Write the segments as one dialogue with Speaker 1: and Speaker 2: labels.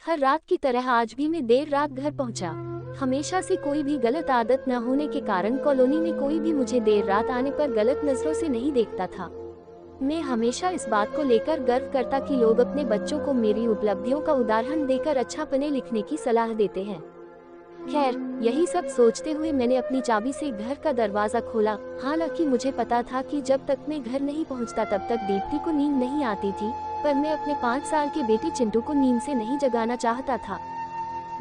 Speaker 1: हर रात की तरह आज भी मैं देर रात घर पहुंचा। हमेशा से कोई भी गलत आदत न होने के कारण कॉलोनी में कोई भी मुझे देर रात आने पर गलत नजरों से नहीं देखता था। मैं हमेशा इस बात को लेकर गर्व करता कि लोग अपने बच्चों को मेरी उपलब्धियों का उदाहरण देकर अच्छा पढ़ने लिखने की सलाह देते हैं। खैर, यही सब सोचते हुए मैंने अपनी चाबी से घर का दरवाजा खोला। हालांकि मुझे पता था कि जब तक मैं घर नहीं पहुंचता तब तक दीप्ति को नींद नहीं आती थी, पर मैं अपने 5 साल के बेटे चिंटू को नींद से नहीं जगाना चाहता था।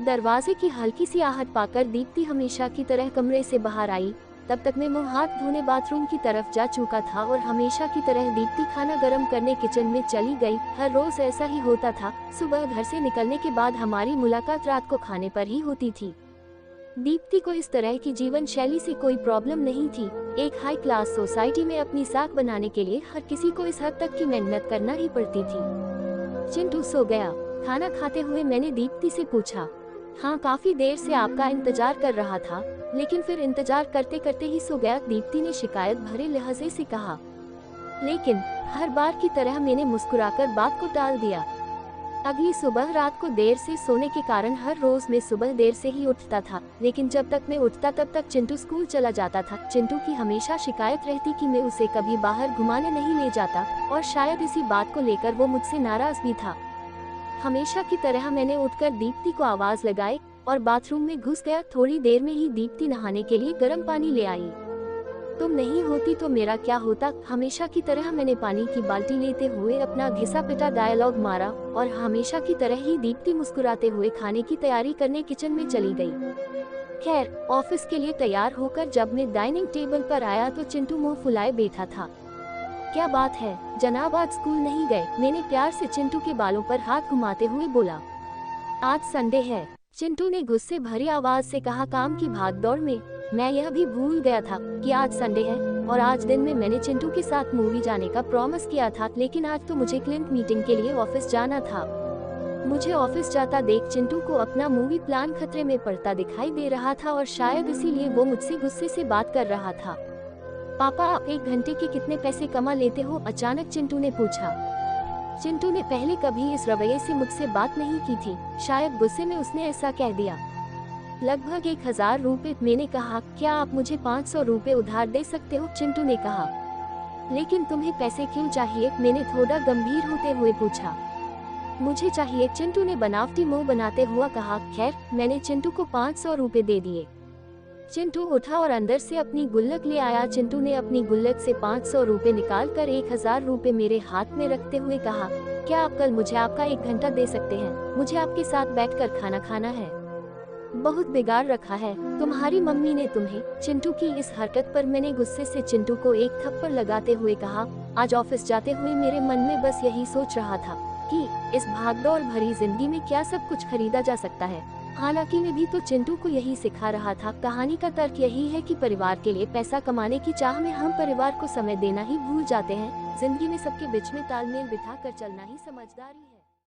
Speaker 1: दरवाजे की हल्की सी आहट पाकर दीप्ति हमेशा की तरह कमरे से बाहर आई। तब तक मैं मुंह हाथ धोने बाथरूम की तरफ जा चुका था और हमेशा की तरह दीप्ति खाना गर्म करने किचन में चली गई। हर रोज ऐसा ही होता था। सुबह घर से निकलने के बाद हमारी मुलाकात रात को खाने पर ही होती थी। दीप्ति को इस तरह की जीवन शैली से कोई प्रॉब्लम नहीं थी। एक हाई क्लास सोसाइटी में अपनी साख बनाने के लिए हर किसी को इस हद तक की मेहनत करना ही पड़ती थी। चिंटू सो गया। खाना खाते हुए मैंने दीप्ति से पूछा, हाँ, काफी देर से आपका इंतजार कर रहा था, लेकिन फिर इंतजार करते करते ही सो गया। दीप्ति ने शिकायत भरे लहजे से कहा। लेकिन हर बार की तरह मैंने मुस्कुराकर बात को टाल दिया। अगली सुबह रात को देर से सोने के कारण हर रोज मैं सुबह देर से ही उठता था, लेकिन जब तक मैं उठता तब तक चिंटू स्कूल चला जाता था। चिंटू की हमेशा शिकायत रहती कि मैं उसे कभी बाहर घुमाने नहीं ले जाता, और शायद इसी बात को लेकर वो मुझसे नाराज भी था। हमेशा की तरह मैंने उठकर दीप्ति को आवाज लगाई और बाथरूम में घुस गया। थोड़ी देर में ही दीप्ति नहाने के लिए गर्म पानी ले आई। तुम नहीं होती तो मेरा क्या होता। हमेशा की तरह मैंने पानी की बाल्टी लेते हुए अपना घिसा पिटा डायलॉग मारा और हमेशा की तरह ही दीप्ति मुस्कुराते हुए खाने की तैयारी करने किचन में चली गई। खैर, ऑफिस के लिए तैयार होकर जब मैं डाइनिंग टेबल पर आया तो चिंटू मुंह फुलाए बैठा था। क्या बात है जनाब, आज स्कूल नहीं गए? मैंने प्यार से चिंटू के बालों पर हाथ घुमाते हुए बोला। आज संडे है, चिंटू ने गुस्से भरी आवाज से कहा। काम की भागदौड़ में मैं यह भी भूल गया था कि आज संडे है, और आज दिन में मैंने चिंटू के साथ मूवी जाने का प्रॉमिस किया था, लेकिन आज तो मुझे क्लाइंट मीटिंग के लिए ऑफिस जाना था। मुझे ऑफिस जाता देख चिंटू को अपना मूवी प्लान खतरे में पड़ता दिखाई दे रहा था, और शायद इसीलिए वो मुझसे गुस्से से बात कर रहा था। पापा, आप 1 घंटे के कितने पैसे कमा लेते हो? अचानक चिंटू ने पूछा। चिंटू ने पहले कभी इस रवैये से मुझसे बात नहीं की थी, शायद गुस्से में उसने ऐसा कह दिया। लगभग 1000 रुपए। मैंने कहा, क्या आप मुझे 500 रुपए उधार दे सकते हो? चिंटू ने कहा। लेकिन तुम्हें पैसे क्यों चाहिए? मैंने थोड़ा गंभीर होते हुए पूछा। मुझे चाहिए, चिंटू ने बनावटी मुंह बनाते हुआ कहा। खैर, मैंने चिंटू को 500 रुपए दे दिए। चिंटू उठा और अंदर से अपनी गुल्लक ले आया। चिंटू ने अपनी गुल्लक से 500 रुपए निकालकर 1000 रुपए मेरे हाथ में रखते हुए कहा, क्या आप कल मुझे आपका 1 घंटा दे सकते हैं? मुझे आपके साथ बैठकर खाना खाना है। बहुत बिगाड़ रखा है तुम्हारी मम्मी ने तुम्हें। चिंटू की इस हरकत पर मैंने गुस्से से चिंटू को एक थप्पड़ लगाते हुए कहा। आज ऑफिस जाते हुए मेरे मन में बस यही सोच रहा था कि इस भागदौड़ भरी जिंदगी में क्या सब कुछ खरीदा जा सकता है। हालांकि मैं भी तो चिंटू को यही सिखा रहा था। कहानी का तर्क यही है कि परिवार के लिए पैसा कमाने की चाह में हम परिवार को समय देना ही भूल जाते हैं। जिंदगी में सबके बीच में तालमेल बिठा कर चलना ही समझदारी है।